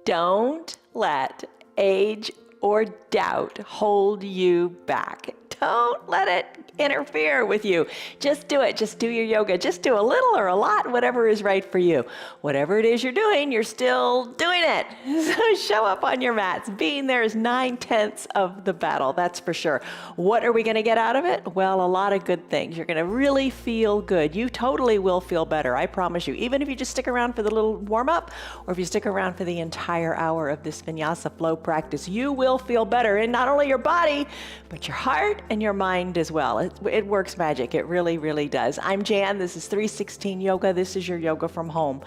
Don't let age or doubt hold you back. Don't let it interfere with you. Just do it. Just do your yoga. Just do a little or a lot, whatever is right for you. Whatever it is you're doing, you're still doing it. So show up on your mats. Being there is 9/10 of the battle, that's for sure. What are we going to get out of it? Well, a lot of good things. You're going to really feel good. You totally will feel better, I promise you. Even if you just stick around for the little warm-up, or if you stick around for the entire hour of this vinyasa flow practice, you will feel better in not only your body, but your heart and your mind as well. It works magic. It really, really does. I'm Jan. This is 316 Yoga. This is your yoga from home.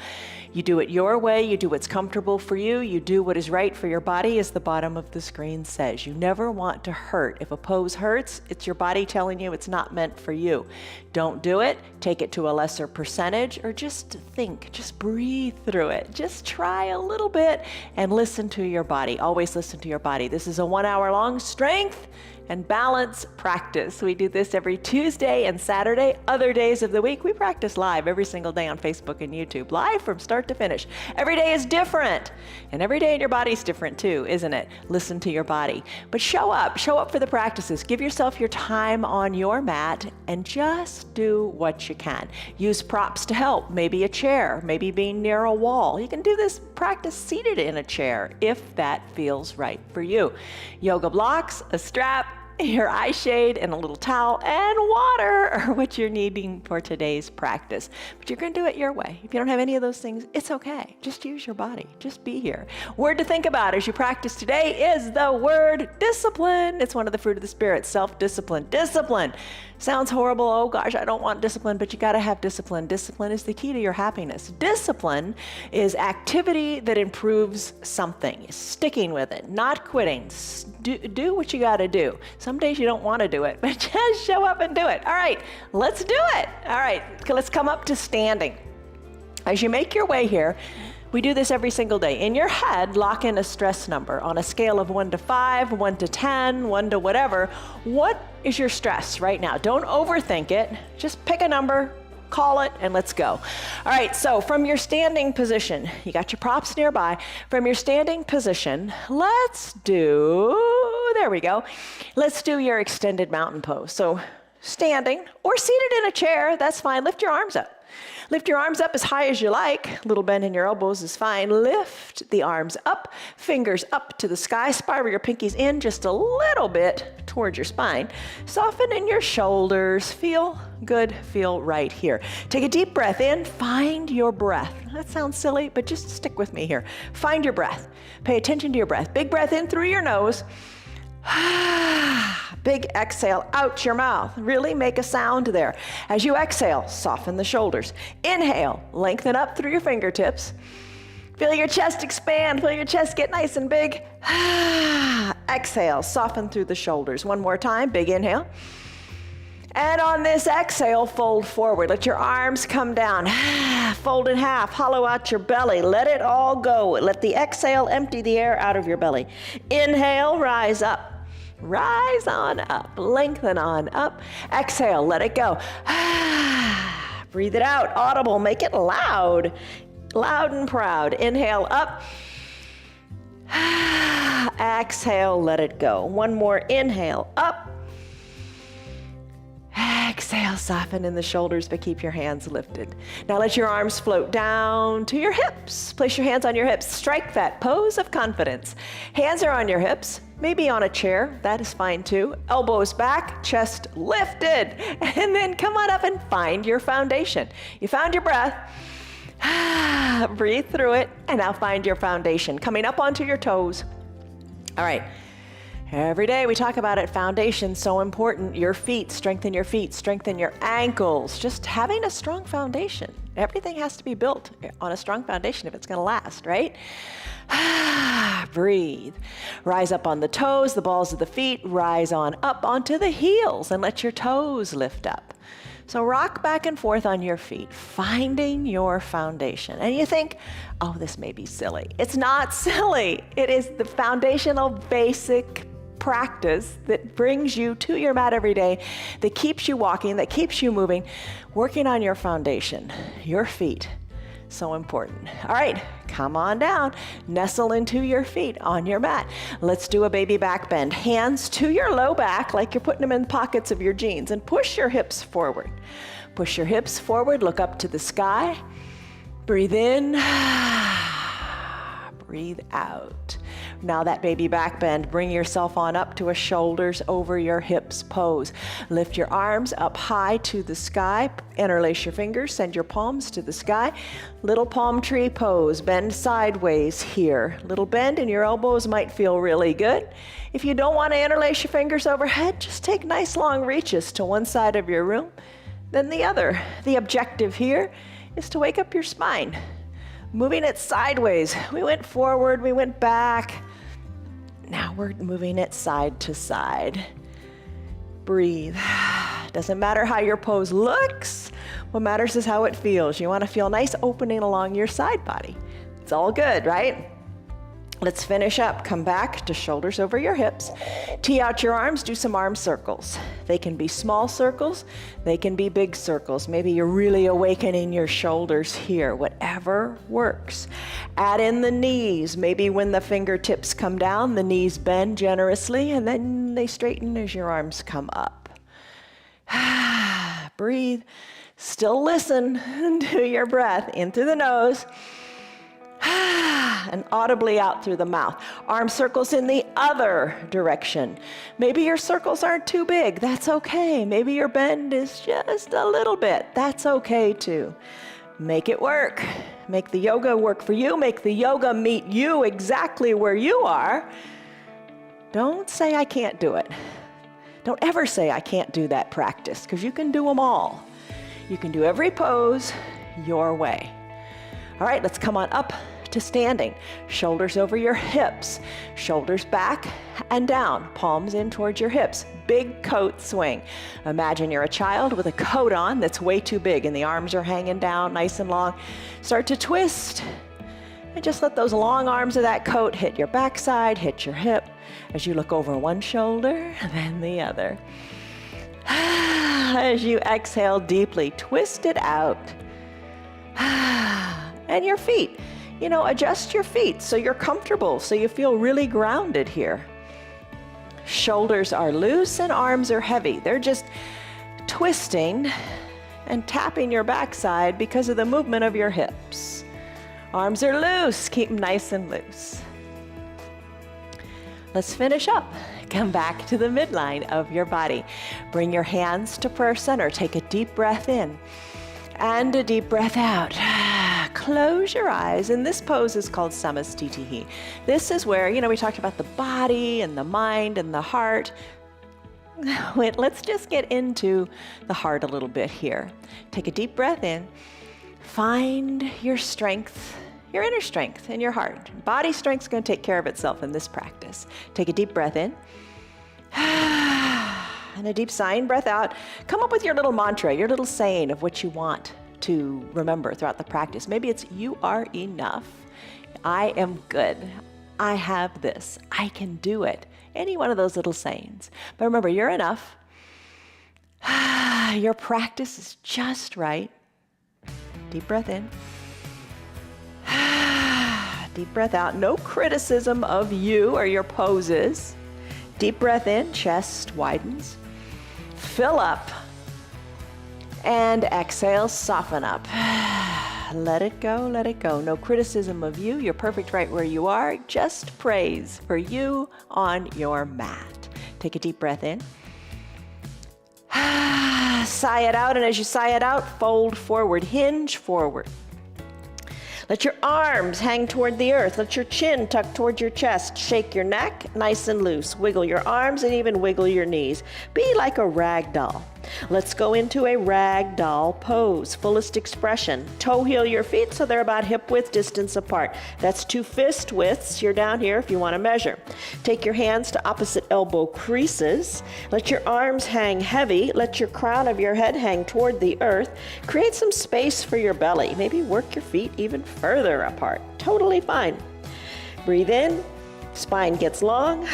You do it your way. You do what's comfortable for you. You do what is right for your body, as the bottom of the screen says. You never want to hurt. If a pose hurts, it's your body telling you it's not meant for you. Don't do it. Take it to a lesser percentage, or just think, just breathe through it. Just try a little bit and listen to your body. Always listen to your body. This is a 1 hour long strength and balance practice. We do this every Tuesday and Saturday. Other days of the week, we practice live every single day on Facebook and YouTube, live from start to finish. Every day is different, and every day in your body is different too, isn't it? Listen to your body. But show up for the practices. Give yourself your time on your mat and just do what you can. Use props to help, maybe a chair, maybe being near a wall. You can do this practice seated in a chair if that feels right for you. Yoga blocks, a strap, your eye shade, and a little towel, and water are what you're needing for today's practice. But you're going to do it your way. If you don't have any of those things, it's okay. Just use your body. Just be here. Word to think about as you practice today is the word discipline. It's one of the fruit of the spirit, self-discipline. Discipline. Sounds horrible. Oh gosh, I don't want discipline, but you got to have discipline. Discipline is the key to your happiness. Discipline is activity that improves something. Sticking with it, not quitting. Do what you got to do. Some days you don't want to do it, but just show up and do it. All right, let's do it. All right, let's come up to standing. As you make your way here, we do this every single day. In your head, lock in a stress number on a scale of 1 to 5, 1 to 10, 1 to whatever. What is your stress right now? Don't overthink it. Just pick a number, call it, and let's go. All right, so from your standing position, you got your props nearby. From your standing position, let's do, there we go. Let's do your extended mountain pose. So standing or seated in a chair, that's fine. Lift your arms up. Lift your arms up as high as you like. A little bend in your elbows is fine. Lift the arms up, fingers up to the sky. Spiral your pinkies in just a little bit towards your spine. Soften in your shoulders. Feel good, feel right here. Take a deep breath in. Find your breath. That sounds silly, but just stick with me here. Find your breath. Pay attention to your breath. Big breath in through your nose. Big exhale out your mouth. Really make a sound there. As you exhale, soften the shoulders. Inhale, lengthen up through your fingertips. Feel your chest expand. Feel your chest get nice and big. Exhale, soften through the shoulders. One more time, big inhale. And on this exhale, fold forward. Let your arms come down. Fold in half, hollow out your belly. Let it all go. Let the exhale empty the air out of your belly. Inhale, rise up. Rise on up, lengthen on up. Exhale, let it go. Breathe it out, audible, make it loud. Loud and proud. Inhale up. Exhale, let it go. One more inhale up. Exhale, soften in the shoulders, but keep your hands lifted. Now let your arms float down to your hips. Place your hands on your hips. Strike that pose of confidence. Hands are on your hips, maybe on a chair. That is fine too. Elbows back, chest lifted. And then come on up and find your foundation. You found your breath. Breathe through it, and now find your foundation. Coming up onto your toes. All right. Every day we talk about it, foundation, so important. Your feet, strengthen your ankles. Just having a strong foundation. Everything has to be built on a strong foundation if it's gonna last, right? Breathe. Rise up on the toes, the balls of the feet, rise on up onto the heels and let your toes lift up. So rock back and forth on your feet, finding your foundation. And you think, oh, this may be silly. It's not silly. It is the foundational basic practice that brings you to your mat every day, that keeps you walking, that keeps you moving, working on your foundation, your feet. So important. All right, come on down. Nestle into your feet on your mat. Let's do a baby back bend. Hands to your low back like you're putting them in pockets of your jeans, and push your hips forward. Push your hips forward, look up to the sky. Breathe in, breathe out. Now that baby back bend, bring yourself on up to a shoulders over your hips pose. Lift your arms up high to the sky, interlace your fingers, send your palms to the sky. Little palm tree pose, bend sideways here. Little bend in your elbows might feel really good. If you don't want to interlace your fingers overhead, just take nice long reaches to one side of your room, then the other. The objective here is to wake up your spine. Moving it sideways. We went forward, we went back. Now we're moving it side to side. Breathe. Doesn't matter how your pose looks. What matters is how it feels. You want to feel nice opening along your side body. It's all good, right? Let's finish up. Come back to shoulders over your hips. Tee out your arms, do some arm circles. They can be small circles, they can be big circles. Maybe you're really awakening your shoulders here, whatever works. Add in the knees. Maybe when the fingertips come down, the knees bend generously and then they straighten as your arms come up. Breathe. Still listen to your breath in through the nose. And audibly out through the mouth. Arm circles in the other direction. Maybe your circles aren't too big. That's okay. Maybe your bend is just a little bit. That's okay too. Make it work. Make the yoga work for you. Make the yoga meet you exactly where you are. Don't say I can't do it. Don't ever say I can't do that practice, because you can do them all. You can do every pose your way. All right, let's come on up to standing. Shoulders over your hips, shoulders back and down, palms in towards your hips. Big coat swing. Imagine you're a child with a coat on that's way too big and the arms are hanging down nice and long. Start to twist and just let those long arms of that coat hit your backside, hit your hip as you look over one shoulder and then the other. As you exhale deeply, twist it out. And your feet. Adjust your feet so you're comfortable, so you feel really grounded here. Shoulders are loose and arms are heavy. They're just twisting and tapping your backside because of the movement of your hips. Arms are loose. Keep them nice and loose. Let's finish up. Come back to the midline of your body. Bring your hands to prayer center. Take a deep breath in and a deep breath out. Close your eyes, and this pose is called Samastitihi. This is where, we talked about the body and the mind and the heart. Wait, let's just get into the heart a little bit here. Take a deep breath in. Find your strength, your inner strength in your heart. Body strength's going to take care of itself in this practice. Take a deep breath in. And a deep sigh and breath out. Come up with your little mantra, your little saying of what you want to remember throughout the practice. Maybe it's, you are enough. I am good. I have this. I can do it. Any one of those little sayings. But remember, you're enough. Your practice is just right. Deep breath in. Deep breath out. No criticism of you or your poses. Deep breath in, chest widens. Fill up. And exhale, soften up. Let it go, let it go. No criticism of you. You're perfect right where you are. Just praise for you on your mat. Take a deep breath in. Sigh it out, and as you sigh it out, fold forward, hinge forward. Let your arms hang toward the earth. Let your chin tuck toward your chest. Shake your neck nice and loose. Wiggle your arms and even wiggle your knees. Be like a rag doll. Let's go into a rag doll pose. Fullest expression. Toe heel your feet so they're about hip width distance apart. That's 2 fist widths. You're down here if you want to measure. Take your hands to opposite elbow creases. Let your arms hang heavy. Let your crown of your head hang toward the earth. Create some space for your belly. Maybe work your feet even further apart. Totally fine. Breathe in. Spine gets long.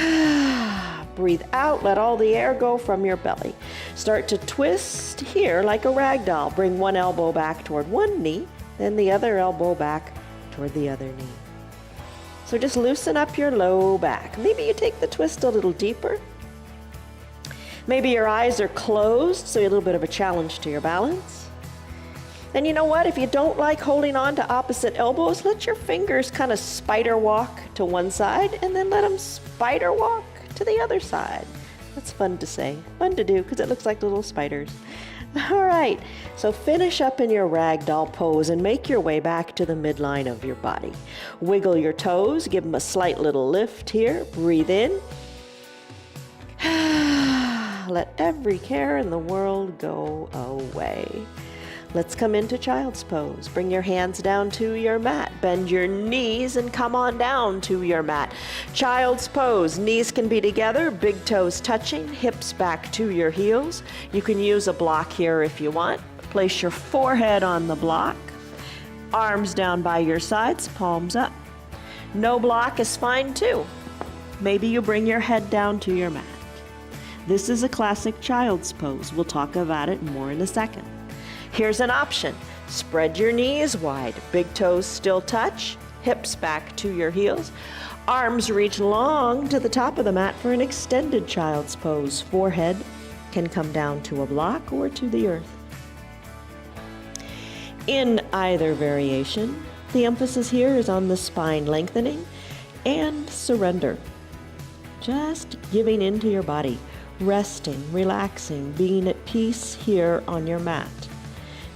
Breathe out, let all the air go from your belly. Start to twist here like a rag doll. Bring one elbow back toward one knee. then the other elbow back toward the other knee. So just loosen up your low back. Maybe you take the twist a little deeper. Maybe your eyes are closed, so a little bit of a challenge to your balance. And you know what? If you don't like holding on to opposite elbows, let your fingers kind of spider walk to one side and then let them spider walk to the other side. That's fun to say, fun to do because it looks like little spiders. All right, so finish up in your ragdoll pose and make your way back to the midline of your body. Wiggle your toes, give them a slight little lift here. Breathe in. Let every care in the world go away. Let's come into child's pose. Bring your hands down to your mat. Bend your knees and come on down to your mat. Child's pose. Knees can be together, big toes touching, hips back to your heels. You can use a block here if you want. Place your forehead on the block. Arms down by your sides, palms up. No block is fine too. Maybe you bring your head down to your mat. This is a classic child's pose. We'll talk about it more in a second. Here's an option. Spread your knees wide. Big toes still touch. Hips back to your heels. Arms reach long to the top of the mat for an extended child's pose. Forehead can come down to a block or to the earth. In either variation, the emphasis here is on the spine lengthening and surrender. Just giving into your body, resting, relaxing, being at peace here on your mat.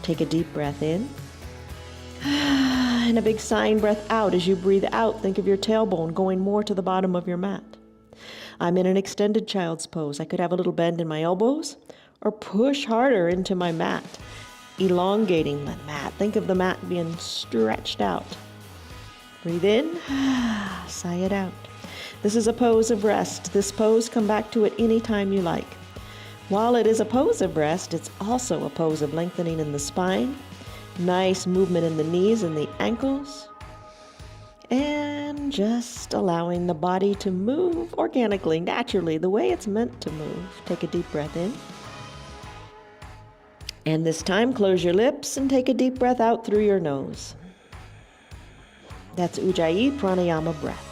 Take a deep breath in, and a big sighing breath out. As you breathe out, think of your tailbone going more to the bottom of your mat. I'm in an extended child's pose. I could have a little bend in my elbows or push harder into my mat, elongating the mat. Think of the mat being stretched out. Breathe in, sigh it out. This is a pose of rest. This pose, come back to it anytime you like. While it is a pose of rest, it's also a pose of lengthening in the spine, nice movement in the knees and the ankles, and just allowing the body to move organically, naturally, the way it's meant to move. Take a deep breath in. And this time, close your lips and take a deep breath out through your nose. That's Ujjayi Pranayama breath.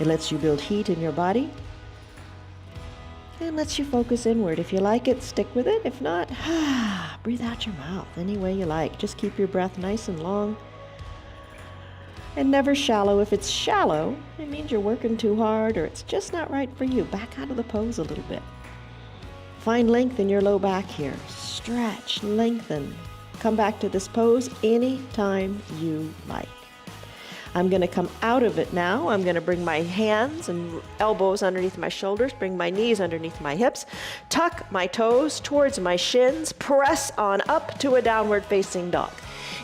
It lets you build heat in your body and lets you focus inward. If you like it, stick with it. If not, breathe out your mouth any way you like. Just keep your breath nice and long and never shallow. If it's shallow, it means you're working too hard or it's just not right for you. Back out of the pose a little bit. Find length in your low back here. Stretch, lengthen. Come back to this pose anytime you like. I'm going to come out of it now. I'm going to bring my hands and elbows underneath my shoulders, bring my knees underneath my hips, tuck my toes towards my shins, press on up to a downward facing dog.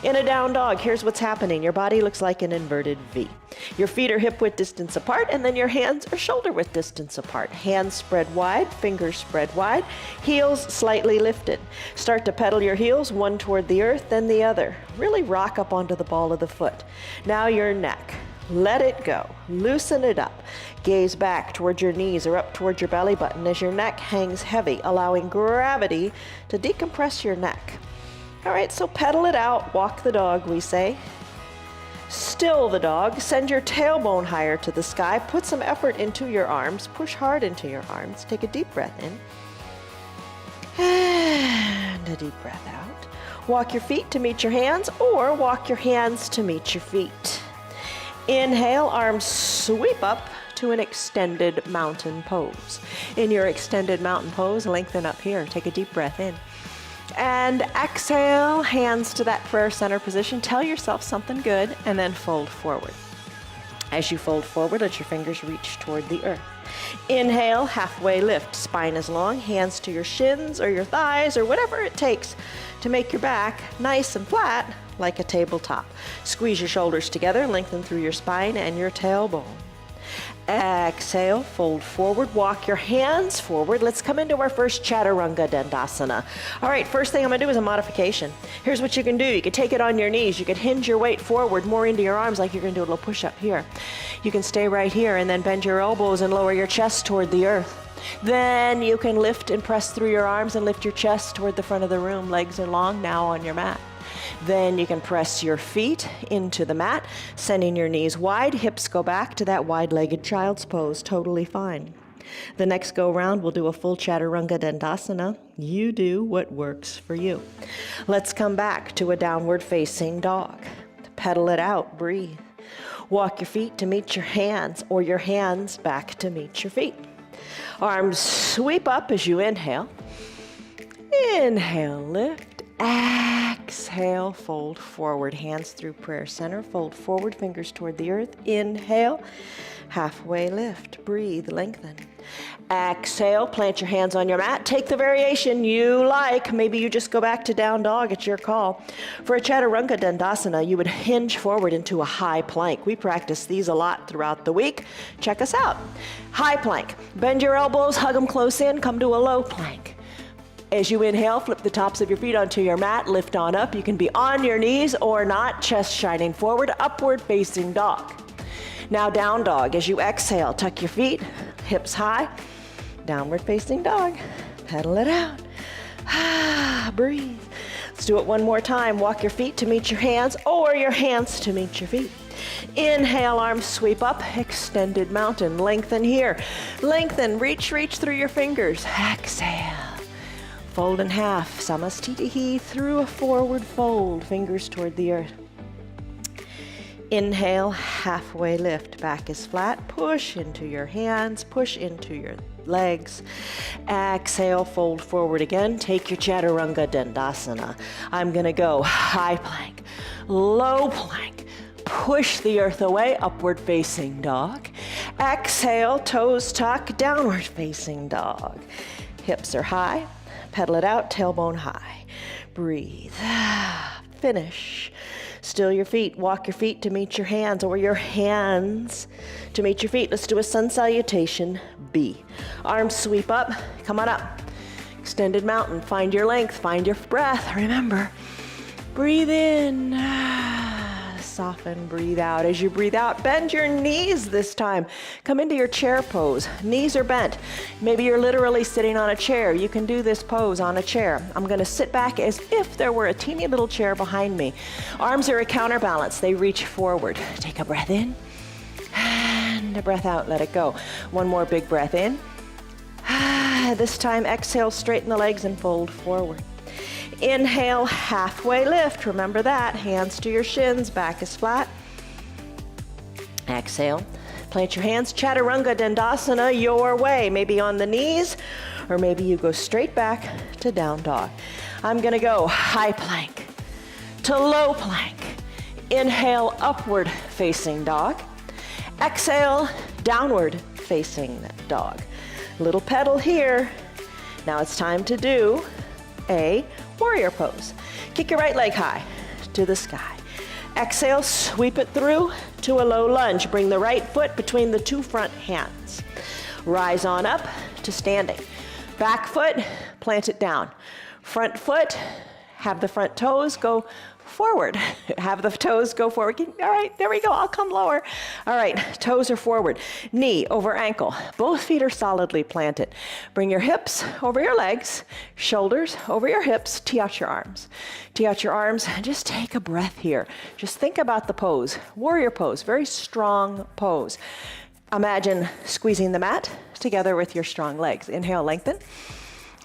In a down dog, here's what's happening. Your body looks like an inverted V. Your feet are hip width distance apart, and then your hands are shoulder width distance apart. Hands spread wide, fingers spread wide, heels slightly lifted. Start to pedal your heels, one toward the earth, then the other. Really rock up onto the ball of the foot. Now your neck. Let it go. Loosen it up. Gaze back towards your knees or up towards your belly button as your neck hangs heavy, allowing gravity to decompress your neck. All right, so pedal it out, walk the dog, we say. Still the dog, send your tailbone higher to the sky, put some effort into your arms, push hard into your arms, take a deep breath in, and a deep breath out. Walk your feet to meet your hands, or walk your hands to meet your feet. Inhale, arms sweep up to an extended mountain pose. In your extended mountain pose, lengthen up here, take a deep breath in. And exhale, hands to that prayer center position. Tell yourself something good and then fold forward. As you fold forward, let your fingers reach toward the earth. Inhale, halfway lift. Spine is long, hands to your shins or your thighs or whatever it takes to make your back nice and flat like a tabletop. Squeeze your shoulders together, lengthen through your spine and your tailbone. Exhale, fold forward, walk your hands forward. Let's come into our first Chaturanga Dandasana. All right, first thing I'm gonna do is a modification. Here's what you can do. You can take it on your knees. You could hinge your weight forward more into your arms like you're gonna do a little push-up here. You can stay right here and then bend your elbows and lower your chest toward the earth. Then you can lift and press through your arms and lift your chest toward the front of the room. Legs are long now on your mat. Then you can press your feet into the mat, sending your knees wide, hips go back to that wide-legged child's pose, totally fine. The next go round, we'll do a full Chaturanga Dandasana. You do what works for you. Let's come back to a downward facing dog. Pedal it out, breathe. Walk your feet to meet your hands, or your hands back to meet your feet. Arms sweep up as you inhale. Inhale, lift. Exhale, fold forward. Hands through prayer center. Fold forward, fingers toward the earth. Inhale, halfway lift. Breathe, lengthen. Exhale, plant your hands on your mat. Take the variation you like. Maybe you just go back to down dog. It's your call. For a Chaturanga Dandasana, you would hinge forward into a high plank. We practice these a lot throughout the week. Check us out. High plank. Bend your elbows, hug them close in, come to a low plank. As you inhale, flip the tops of your feet onto your mat, lift on up. You can be on your knees or not, chest shining forward, upward facing dog. Now down dog. As you exhale, tuck your feet, hips high, downward facing dog. Pedal it out. Breathe. Let's do it one more time. Walk your feet to meet your hands or your hands to meet your feet. Inhale, arms sweep up, extended mountain. Lengthen here. Lengthen, reach through your fingers. Exhale. Fold in half, Samastitihi, through a forward fold, fingers toward the earth. Inhale, halfway lift, back is flat, push into your hands, push into your legs. Exhale, fold forward again, take your Chaturanga Dandasana. I'm gonna go high plank, low plank, push the earth away, upward facing dog. Exhale, toes tuck, downward facing dog. Hips are high. Pedal it out, tailbone high. Breathe. Finish. Still your feet. Walk your feet to meet your hands, or your hands to meet your feet. Let's do a sun salutation, B. Arms sweep up. Come on up. Extended mountain. Find your length. Find your breath. Remember, breathe in. Soften, breathe out. As you breathe out, bend your knees this time. Come into your chair pose. Knees are bent. Maybe you're literally sitting on a chair. You can do this pose on a chair. I'm going to sit back as if there were a teeny little chair behind me. Arms are a counterbalance. They reach forward. Take a breath in and a breath out. Let it go. One more big breath in. This time, exhale, straighten the legs and fold forward. Inhale, halfway lift. Remember that. Hands to your shins, back is flat. Exhale. Plant your hands, Chaturanga Dandasana your way. Maybe on the knees, or maybe you go straight back to down dog. I'm gonna go high plank to low plank. Inhale, upward facing dog. Exhale, downward facing dog. Little pedal here. Now it's time to do a warrior pose. Kick your right leg high to the sky. Exhale, sweep it through to a low lunge. Bring the right foot between the two front hands. Rise on up to standing. Back foot, plant it down. Front foot, have the front toes go forward. Have the toes go forward. All right, there we go. I'll come lower. All right, toes are forward. Knee over ankle. Both feet are solidly planted. Bring your hips over your legs, shoulders over your hips. Tee out your arms. Tee out your arms and just take a breath here. Just think about the pose. Warrior pose, very strong pose. Imagine squeezing the mat together with your strong legs. Inhale, lengthen.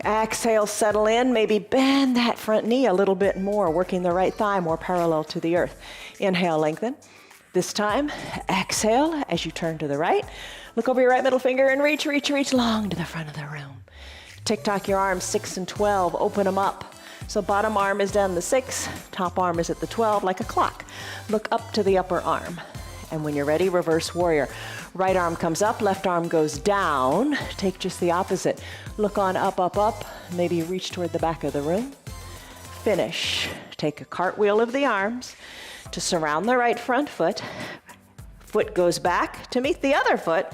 Exhale, settle in. Maybe bend that front knee a little bit more, working the right thigh more parallel to the earth. Inhale, lengthen. This time, exhale as you turn to the right. Look over your right middle finger and reach long to the front of the room. Tick-tock your arms, 6 and 12. Open them up. So bottom arm is down the 6, top arm is at the 12, like a clock. Look up to the upper arm. And when you're ready, reverse warrior. Right arm comes up, left arm goes down. Take just the opposite. Look on up, up, up. Maybe reach toward the back of the room. Finish. Take a cartwheel of the arms to surround the right front foot. Foot goes back to meet the other foot.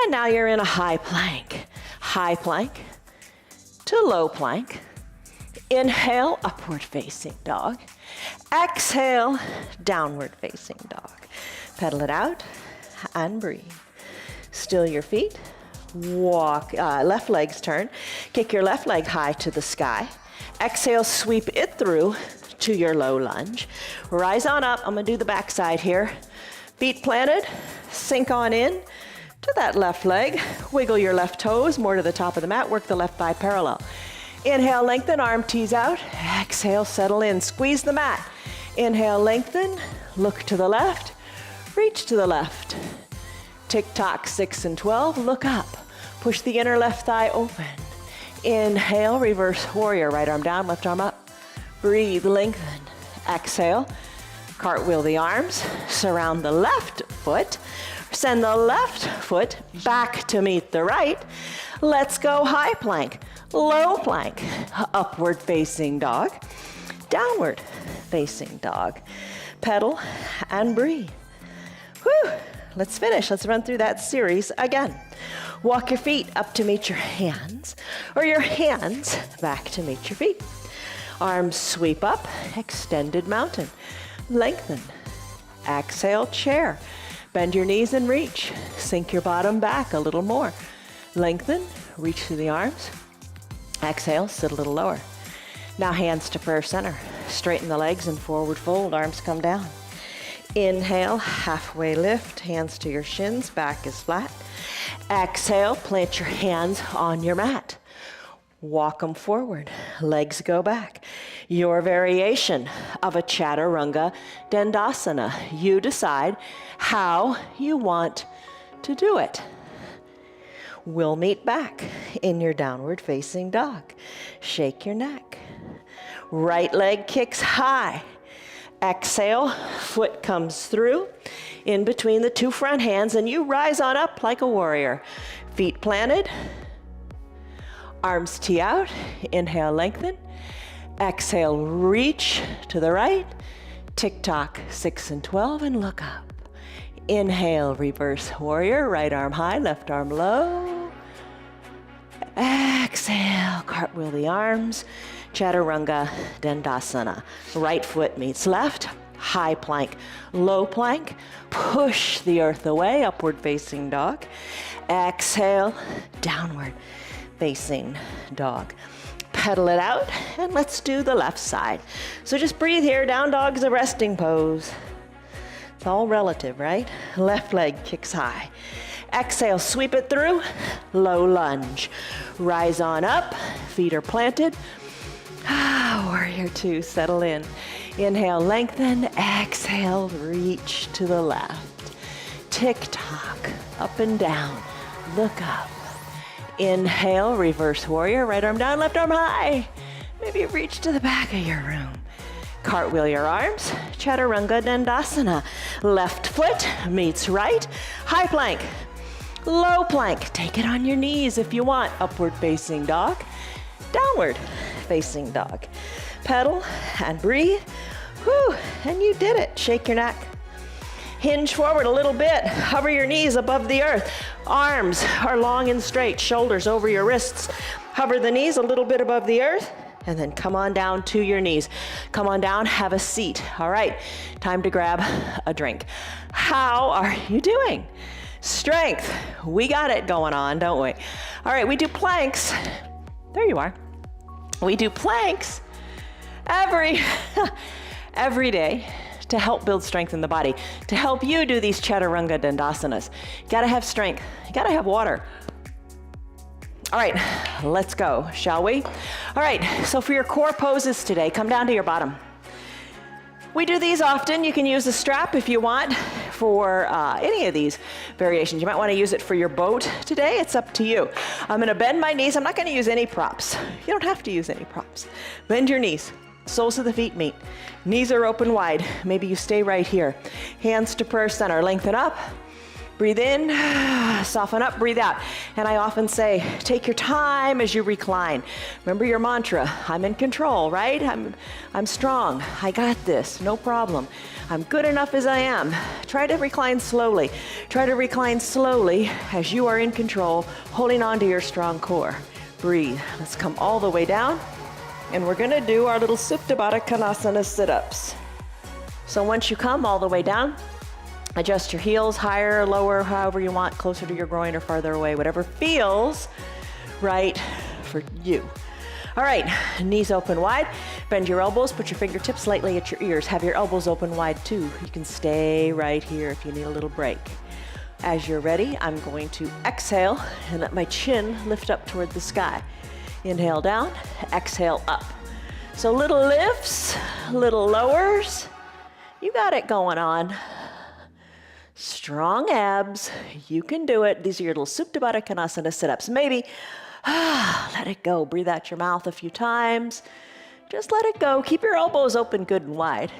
And now you're in a high plank. High plank to low plank. Inhale, upward facing dog. Exhale, downward facing dog. Pedal it out and breathe. Still your feet. Walk, left legs turn. Kick your left leg high to the sky. Exhale, sweep it through to your low lunge. Rise on up. I'm gonna do the back side here. Feet planted, sink on in to that left leg. Wiggle your left toes more to the top of the mat. Work the left thigh parallel. Inhale, lengthen, arm tees out. Exhale, settle in. Squeeze the mat. Inhale, lengthen. Look to the left. Reach to the left. Tick-tock, 6 and 12. Look up. Push the inner left thigh open. Inhale, reverse warrior. Right arm down, left arm up. Breathe, lengthen. Exhale. Cartwheel the arms. Surround the left foot. Send the left foot back to meet the right. Let's go high plank, low plank, upward facing dog, downward facing dog. Pedal and breathe. Whew. Let's finish. Let's run through that series again. Walk your feet up to meet your hands, or your hands back to meet your feet. Arms sweep up, extended mountain. Lengthen. Exhale, chair. Bend your knees and reach. Sink your bottom back a little more. Lengthen, reach through the arms. Exhale, sit a little lower. Now hands to prayer center. Straighten the legs and forward fold, arms come down. Inhale, halfway lift, hands to your shins, back is flat. Exhale, plant your hands on your mat. Walk them forward, legs go back. Your variation of a Chaturanga Dandasana. You decide how you want to do it. We'll meet back in your downward facing dog. Shake your neck. Right leg kicks high. Exhale, foot comes through in between the two front hands, and you rise on up like a warrior. Feet planted. Arms tee out. Inhale, lengthen. Exhale, reach to the right. Tick-tock, 6 and 12, and look up. Inhale, reverse warrior. Right arm high, left arm low. Exhale, cartwheel the arms. Chaturanga Dandasana. Right foot meets left. High plank, low plank. Push the earth away, upward facing dog. Exhale, downward facing dog. Pedal it out, and let's do the left side. So just breathe here. Down dog is a resting pose. It's all relative, right? Left leg kicks high. Exhale, sweep it through. Low lunge. Rise on up. Feet are planted. Warrior two, settle in. Inhale, lengthen. Exhale, reach to the left. Tick-tock, up and down. Look up. Inhale, reverse warrior. Right arm down, left arm high. Maybe reach to the back of your room. Cartwheel your arms. Chaturanga Dandasana. Left foot meets right. High plank. Low plank. Take it on your knees if you want. Upward facing dog. Downward facing dog. Pedal and breathe. Whew, and you did it. Shake your neck. Hinge forward a little bit. Hover your knees above the earth. Arms are long and straight. Shoulders over your wrists. Hover the knees a little bit above the earth. And then come on down to your knees. Come on down, have a seat. All right, time to grab a drink. How are you doing? Strength. We got it going on, don't we? All right, we do planks. There you are. We do planks every day to help build strength in the body, to help you do these Chaturanga Dandasanas. You gotta have strength, you gotta have water. All right, let's go, shall we? All right, so for your core poses today, come down to your bottom. We do these often. You can use a strap if you want for any of these variations. You might want to use it for your boat today. It's up to you. I'm going to bend my knees. I'm not going to use any props. You don't have to use any props. Bend your knees. Soles of the feet meet. Knees are open wide. Maybe you stay right here. Hands to prayer center. Lengthen up. Breathe in, soften up, breathe out. And I often say, take your time as you recline. Remember your mantra, I'm in control, right? I'm strong, I got this, no problem. I'm good enough as I am. Try to recline slowly. Try to recline slowly as you are in control, holding on to your strong core. Breathe. Let's come all the way down. And we're gonna do our little Supta Baddha Konasana sit-ups. So once you come all the way down, adjust your heels higher, lower, however you want, closer to your groin or farther away, whatever feels right for you. All right, knees open wide. Bend your elbows, put your fingertips lightly at your ears. Have your elbows open wide too. You can stay right here if you need a little break. As you're ready, I'm going to exhale and let my chin lift up toward the sky. Inhale down, exhale up. So little lifts, little lowers. You got it going on. Strong abs, you can do it. These are your little Supta Baddha Konasana sit-ups. Maybe, let it go. Breathe out your mouth a few times. Just let it go. Keep your elbows open good and wide.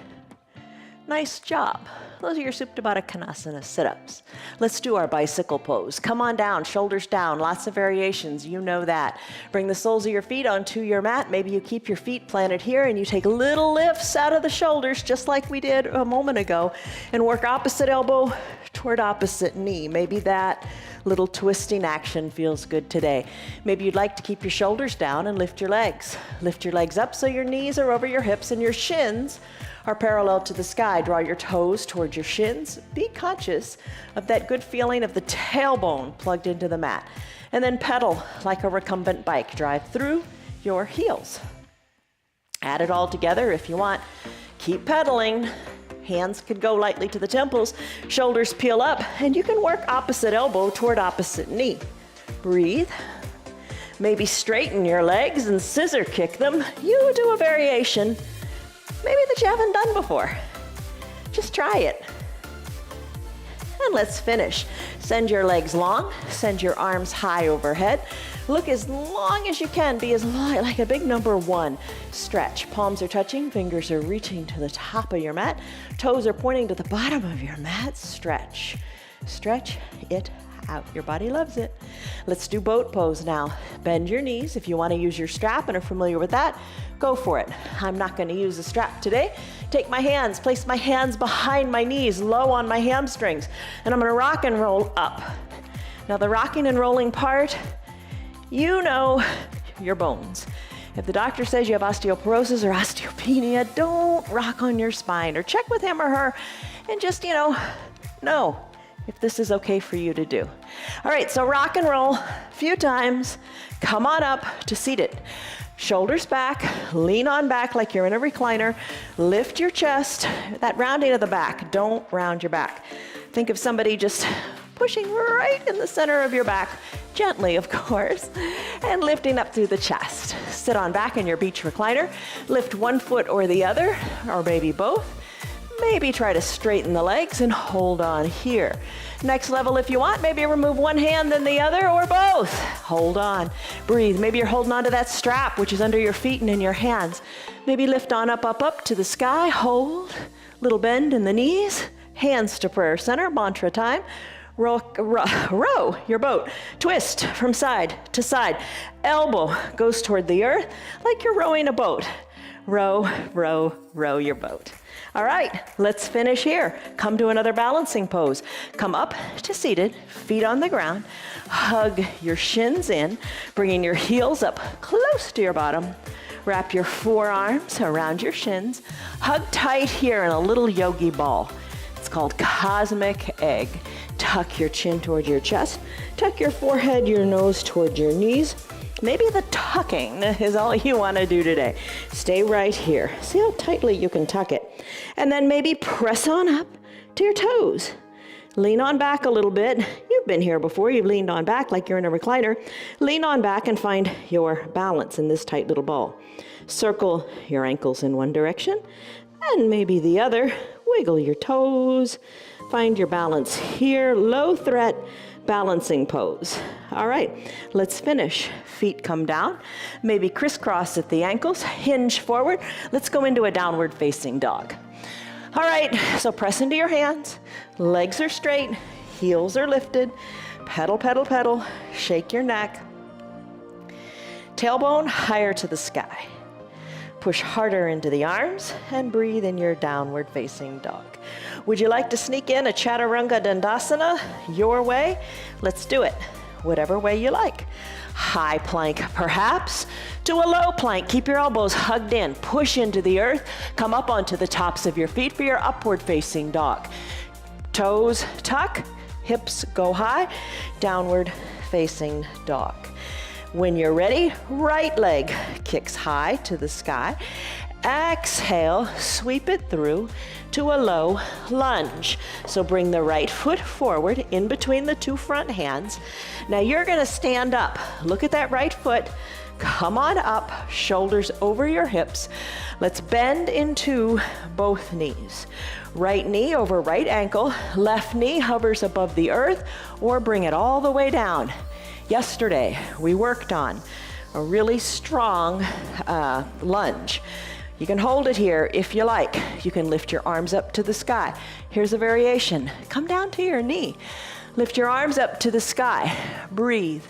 Nice job. Those are your Supta Baddha Konasana sit-ups. Let's do our bicycle pose. Come on down, shoulders down, lots of variations, you know that. Bring the soles of your feet onto your mat. Maybe you keep your feet planted here and you take little lifts out of the shoulders just like we did a moment ago and work opposite elbow toward opposite knee. Maybe that little twisting action feels good today. Maybe you'd like to keep your shoulders down and lift your legs. Lift your legs up so your knees are over your hips and your shins are parallel to the sky. Draw your toes towards your shins. Be conscious of that good feeling of the tailbone plugged into the mat. And then pedal like a recumbent bike. Drive through your heels. Add it all together if you want. Keep pedaling. Hands could go lightly to the temples. Shoulders peel up. And you can work opposite elbow toward opposite knee. Breathe. Maybe straighten your legs and scissor kick them. You do a variation maybe that you haven't done before. Just try it. And let's finish. Send your legs long, send your arms high overhead. Look as long as you can, be as long, like a big number 1. Stretch, palms are touching, fingers are reaching to the top of your mat, toes are pointing to the bottom of your mat. Stretch, stretch it out. Your body loves it. Let's do boat pose now. Bend your knees. If you want to use your strap and are familiar with that, go for it. I'm not going to use the strap today. Take my hands, place my hands behind my knees, low on my hamstrings, and I'm going to rock and roll up. Now the rocking and rolling part, you know your bones. If the doctor says you have osteoporosis or osteopenia, don't rock on your spine, or check with him or her and just, know if this is okay for you to do. All right, so rock and roll a few times. Come on up to seated. Shoulders back, lean on back like you're in a recliner. Lift your chest, that rounding of the back. Don't round your back. Think of somebody just pushing right in the center of your back, gently of course, and lifting up through the chest. Sit on back in your beach recliner. Lift one foot or the other, or maybe both. Maybe try to straighten the legs and hold on here. Next level if you want, maybe remove one hand then the other or both. Hold on, breathe. Maybe you're holding on to that strap which is under your feet and in your hands. Maybe lift on up to the sky, hold. Little bend in the knees, hands to prayer center, mantra time. Row your boat. Twist from side to side. Elbow goes toward the earth like you're rowing a boat. Row, row, row your boat. All right, let's finish here. Come to another balancing pose. Come up to seated, feet on the ground. Hug your shins in, bringing your heels up close to your bottom. Wrap your forearms around your shins. Hug tight here in a little yogi ball. It's called Cosmic Egg. Tuck your chin toward your chest. Tuck your forehead, your nose toward your knees. Maybe the tucking is all you want to do today. Stay right here. See how tightly you can tuck it. And then maybe press on up to your toes. Lean on back a little bit. You've been here before. You've leaned on back like you're in a recliner. Lean on back and find your balance in this tight little ball. Circle your ankles in one direction and maybe the other. Wiggle your toes. Find your balance here. Low threat balancing pose. All right, let's finish. Feet come down, maybe crisscross at the ankles, hinge forward. Let's go into a downward facing dog. All right, so press into your hands. Legs are straight, heels are lifted. Pedal, pedal, pedal. Shake your neck. Tailbone higher to the sky. Push harder into the arms and breathe in your downward facing dog. Would you like to sneak in a Chaturanga Dandasana your way? Let's do it, whatever way you like. High plank perhaps to a low plank. Keep your elbows hugged in. Push into the earth. Come up onto the tops of your feet for your upward facing dog. Toes tuck, hips go high, downward facing dog. When you're ready, right leg kicks high to the sky. Exhale, sweep it through to a low lunge. So bring the right foot forward in between the two front hands. Now you're gonna stand up. Look at that right foot. Come on up, shoulders over your hips. Let's bend into both knees. Right knee over right ankle, left knee hovers above the earth, or bring it all the way down. Yesterday, we worked on a really strong lunge. You can hold it here if you like. You can lift your arms up to the sky. Here's a variation. Come down to your knee. Lift your arms up to the sky. Breathe.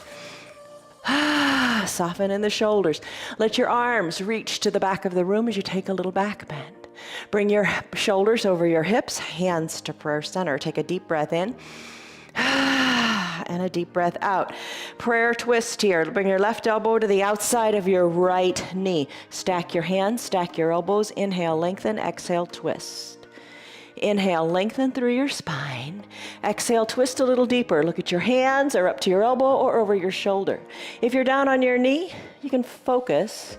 Soften in the shoulders. Let your arms reach to the back of the room as you take a little back bend. Bring your shoulders over your hips, hands to prayer center. Take a deep breath in. And a deep breath out. Prayer twist here. Bring your left elbow to the outside of your right knee. Stack your hands, stack your elbows. Inhale, lengthen, exhale, twist. Inhale, lengthen through your spine. Exhale, twist a little deeper. Look at your hands or up to your elbow or over your shoulder. If you're down on your knee, you can focus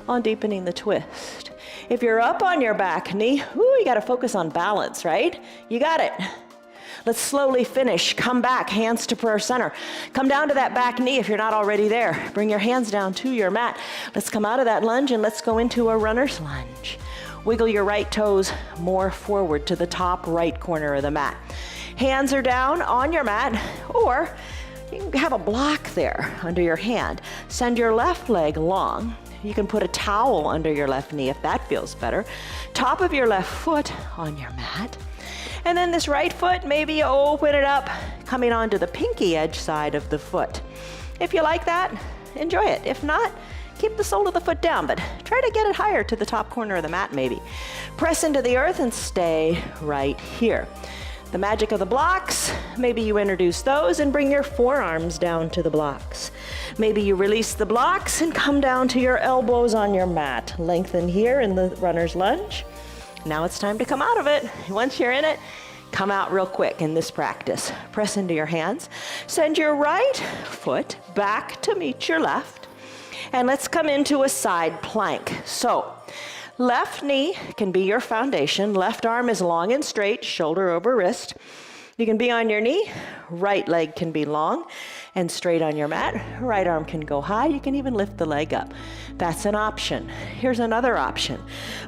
on deepening the twist. If you're up on your back knee, you gotta focus on balance, right? You got it. Let's slowly finish. Come back, hands to prayer center. Come down to that back knee if you're not already there. Bring your hands down to your mat. Let's come out of that lunge and let's go into a runner's lunge. Wiggle your right toes more forward to the top right corner of the mat. Hands are down on your mat, or you can have a block there under your hand. Send your left leg long. You can put a towel under your left knee if that feels better. Top of your left foot on your mat. And then this right foot, maybe you open it up, coming onto the pinky edge side of the foot. If you like that, enjoy it. If not, keep the sole of the foot down, but try to get it higher to the top corner of the mat maybe. Press into the earth and stay right here. The magic of the blocks, maybe you introduce those and bring your forearms down to the blocks. Maybe you release the blocks and come down to your elbows on your mat. Lengthen here in the runner's lunge. Now it's time to come out of it. Once you're in it, come out real quick in this practice. Press into your hands. Send your right foot back to meet your left. And let's come into a side plank. So, left knee can be your foundation. Left arm is long and straight, shoulder over wrist. You can be on your knee. Right leg can be long and straight on your mat. Right arm can go high. You can even lift the leg up. That's an option. Here's another option.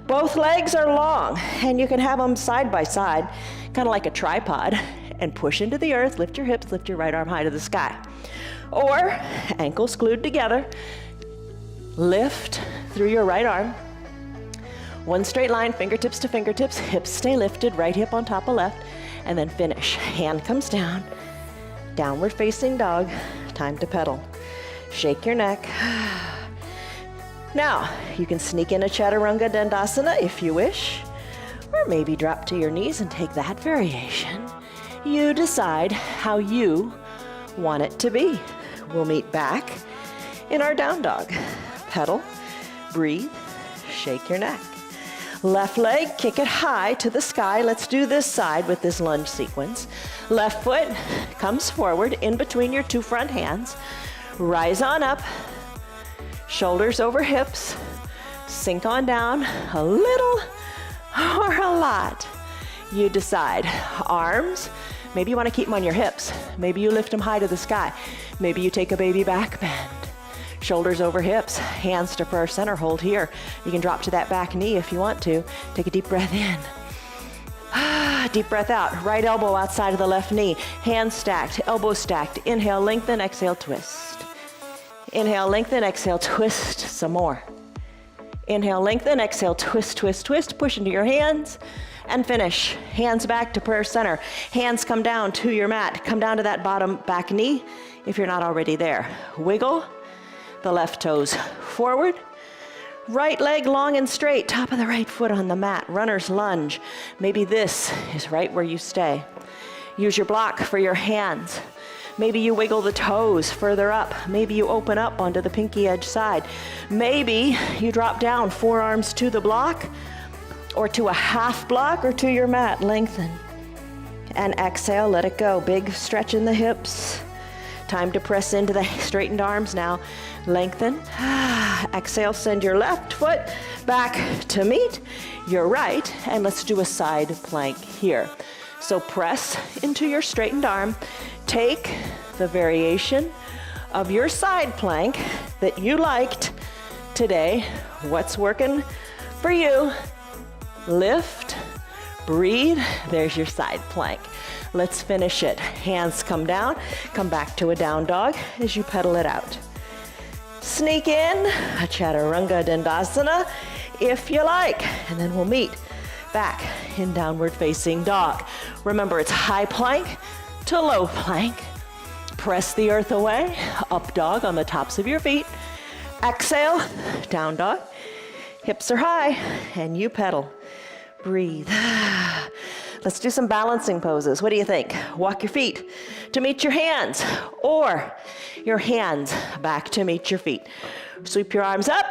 Both legs are long and you can have them side by side, kind of like a tripod, and push into the earth, lift your hips, lift your right arm high to the sky. Or ankles glued together, lift through your right arm. One straight line, fingertips to fingertips, hips stay lifted, right hip on top of left, and then finish. Hand comes down, downward facing dog, time to pedal. Shake your neck. Now, you can sneak in a Chaturanga Dandasana if you wish, or maybe drop to your knees and take that variation. You decide how you want it to be. We'll meet back in our down dog. Pedal, breathe, shake your neck. Left leg, kick it high to the sky. Let's do this side with this lunge sequence. Left foot comes forward in between your two front hands. Rise on up, shoulders over hips. Sink on down, a little or a lot. You decide. Arms, maybe you want to keep them on your hips. Maybe you lift them high to the sky. Maybe you take a baby back bend. Shoulders over hips, hands to prayer center, hold here. You can drop to that back knee if you want to. Take a deep breath in. Deep breath out. Right elbow outside of the left knee. Hands stacked, elbows stacked. Inhale, lengthen, exhale, twist. Inhale, lengthen, exhale, twist some more. Inhale, lengthen, exhale, twist, twist, twist. Push into your hands and finish. Hands back to prayer center. Hands come down to your mat. Come down to that bottom back knee if you're not already there. Wiggle the left toes forward. Right leg long and straight, top of the right foot on the mat. Runner's lunge. Maybe this is right where you stay. Use your block for your hands. Maybe you wiggle the toes further up. Maybe you open up onto the pinky edge side. Maybe you drop down, forearms to the block, or to a half block, or to your mat. Lengthen. And exhale, let it go. Big stretch in the hips. Time to press into the straightened arms now. Lengthen. Exhale, send your left foot back to meet your right, and let's do a side plank here. So press into your straightened arm. Take the variation of your side plank that you liked today. What's working for you? Lift, breathe. There's your side plank. Let's finish it. Hands come down, come back to a down dog as you pedal it out. Sneak in a Chaturanga Dandasana if you like, and then we'll meet back in downward facing dog. Remember, it's high plank to low plank. Press the earth away, up dog on the tops of your feet. Exhale, down dog. Hips are high, and you pedal. Breathe. Let's do some balancing poses. What do you think? Walk your feet to meet your hands, or your hands back to meet your feet. Sweep your arms up,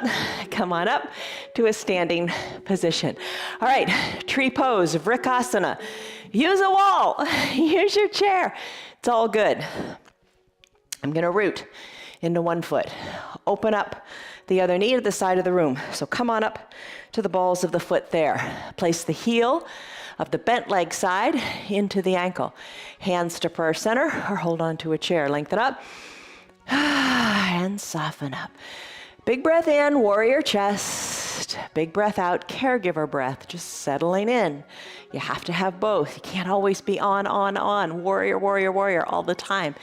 come on up to a standing position. All right, tree pose, Vrikasana. Use a wall, use your chair. It's all good. I'm gonna root into one foot. Open up the other knee to the side of the room. So come on up to the balls of the foot there. Place the heel of the bent leg side into the ankle. Hands to prayer center or hold on to a chair. Lengthen up and soften up. Big breath in, warrior chest. Big breath out, caregiver breath, just settling in. You have to have both. You can't always be on, warrior, warrior, warrior all the time.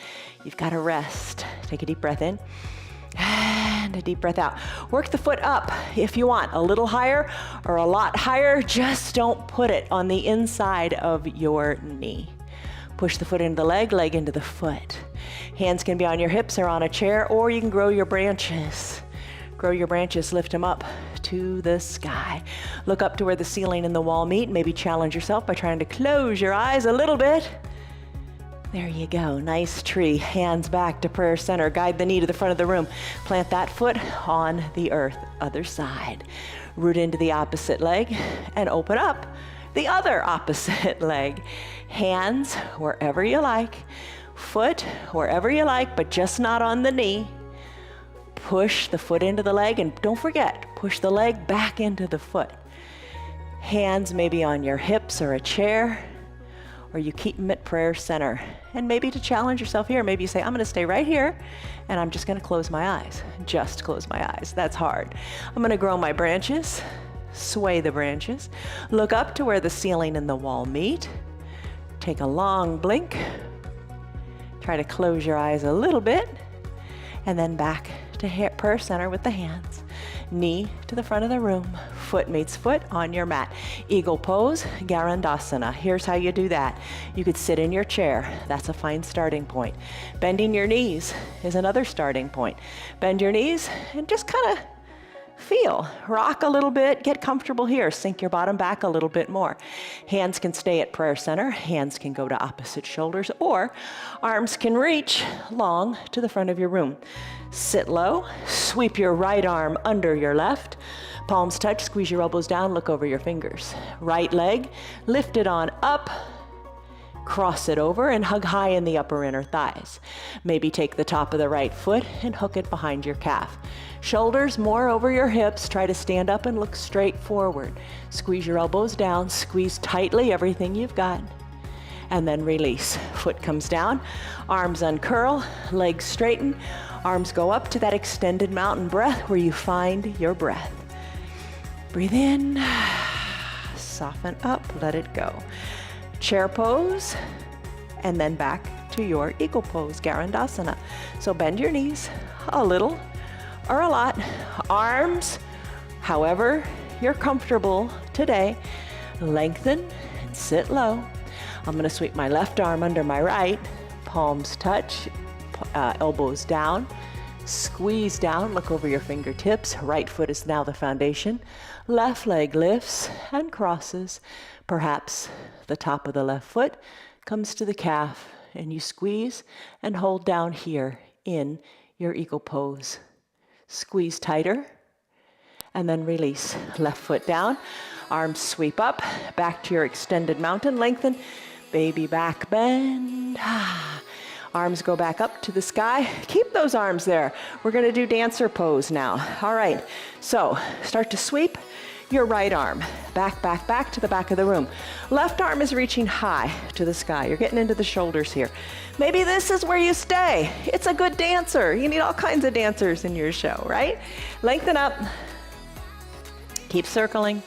You've got to rest. Take a deep breath in and a deep breath out. Work the foot up if you want, a little higher or a lot higher. Just don't put it on the inside of your knee. Push the foot into the leg, leg into the foot. Hands can be on your hips or on a chair, or you can grow your branches. Grow your branches, lift them up to the sky. Look up to where the ceiling and the wall meet. Maybe challenge yourself by trying to close your eyes a little bit. There you go, nice tree. Hands back to prayer center. Guide the knee to the front of the room. Plant that foot on the earth, other side. Root into the opposite leg and open up the other opposite leg. Hands wherever you like. Foot wherever you like, but just not on the knee. Push the foot into the leg, and don't forget, push the leg back into the foot. Hands maybe on your hips or a chair, or you keep them at prayer center. And maybe to challenge yourself here, maybe you say, I'm gonna stay right here, and I'm just gonna close my eyes. Just close my eyes, that's hard. I'm gonna grow my branches, sway the branches, look up to where the ceiling and the wall meet, take a long blink, try to close your eyes a little bit, and then back to prayer center with the hands. Knee to the front of the room, foot meets foot on your mat. Eagle pose, Garandasana. Here's how you do that. You could sit in your chair. That's a fine starting point. Bending your knees is another starting point. Bend your knees and just kind of feel, rock a little bit, get comfortable here. Sink your bottom back a little bit more. Hands can stay at prayer center. Hands can go to opposite shoulders, or arms can reach long to the front of your room. Sit low, sweep your right arm under your left. Palms touch, squeeze your elbows down, look over your fingers. Right leg, lift it on up, cross it over and hug high in the upper inner thighs. Maybe take the top of the right foot and hook it behind your calf. Shoulders more over your hips. Try to stand up and look straight forward. Squeeze your elbows down, squeeze tightly everything you've got, and then release. Foot comes down, arms uncurl, legs straighten, arms go up to that extended mountain breath where you find your breath. Breathe in, soften up, let it go. Chair pose, and then back to your eagle pose, Garandasana. So bend your knees a little or a lot. Arms, however you're comfortable today. Lengthen and sit low. I'm gonna sweep my left arm under my right. Palms touch, elbows down. Squeeze down, look over your fingertips. Right foot is now the foundation. Left leg lifts and crosses. Perhaps the top of the left foot comes to the calf, and you squeeze and hold down here in your eagle pose. Squeeze tighter and then release. Left foot down, arms sweep up, back to your extended mountain. Lengthen, baby back bend. Arms go back up to the sky. Keep those arms there. We're going to do dancer pose now. All right, so start to sweep your right arm back, back, back to the back of the room. Left arm is reaching high to the sky. You're getting into the shoulders here. Maybe this is where you stay. It's a good dancer. You need all kinds of dancers in your show, right? Lengthen up. Keep circling.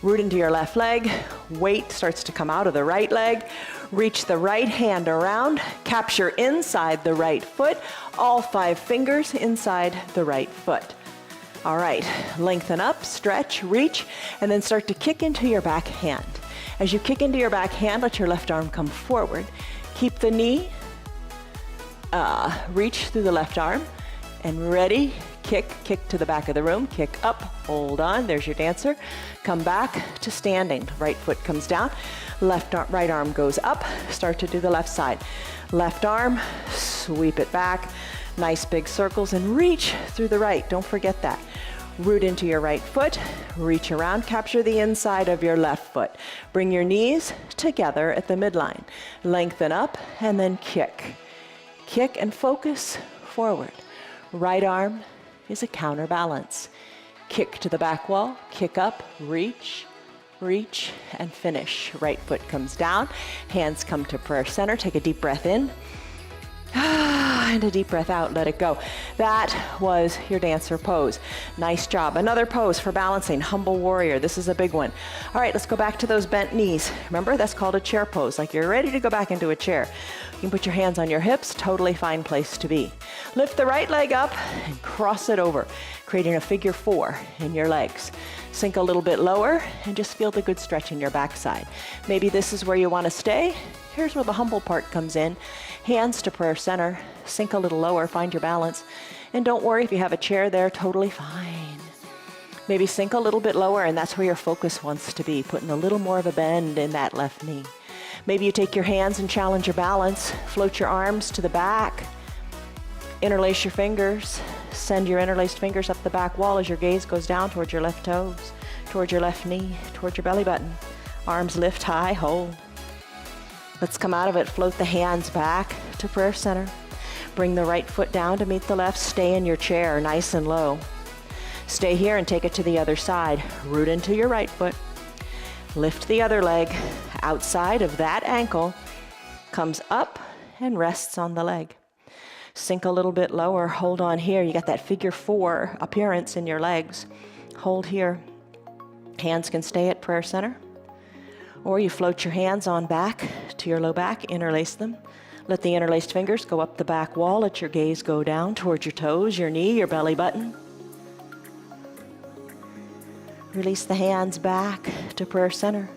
Root into your left leg. Weight starts to come out of the right leg. Reach the right hand around. Capture inside the right foot. All 5 fingers inside the right foot. All right, lengthen up, stretch, reach, and then start to kick into your back hand. As you kick into your back hand, let your left arm come forward. Keep the knee, reach through the left arm, and ready, kick to the back of the room, kick up, hold on, there's your dancer. Come back to standing, right foot comes down, right arm goes up, start to do the left side. Left arm, sweep it back, nice big circles, and reach through the right, don't forget that. Root into your right foot, reach around, capture the inside of your left foot. Bring your knees together at the midline. Lengthen up and then kick. Kick and focus forward. Right arm is a counterbalance. Kick to the back wall, kick up, reach, reach, and finish. Right foot comes down, hands come to prayer center. Take a deep breath in. And a deep breath out, let it go. That was your dancer pose. Nice job. Another pose for balancing, humble warrior. This is a big one. All right, let's go back to those bent knees. Remember, that's called a chair pose, like you're ready to go back into a chair. You can put your hands on your hips, totally fine place to be. Lift the right leg up and cross it over, creating a figure 4 in your legs. Sink a little bit lower and just feel the good stretch in your backside. Maybe this is where you want to stay. Here's where the humble part comes in. Hands to prayer center, sink a little lower, find your balance. And don't worry if you have a chair there, totally fine. Maybe sink a little bit lower, and that's where your focus wants to be, putting a little more of a bend in that left knee. Maybe you take your hands and challenge your balance, float your arms to the back, interlace your fingers, send your interlaced fingers up the back wall as your gaze goes down towards your left toes, towards your left knee, towards your belly button. Arms lift high, hold. Let's come out of it, float the hands back to prayer center. Bring the right foot down to meet the left, stay in your chair, nice and low. Stay here and take it to the other side. Root into your right foot. Lift the other leg outside of that ankle, comes up and rests on the leg. Sink a little bit lower, hold on here. You got that figure 4 appearance in your legs. Hold here. Hands can stay at prayer center. Or you float your hands on back to your low back, interlace them. Let the interlaced fingers go up the back wall. Let your gaze go down towards your toes, your knee, your belly button. Release the hands back to prayer center.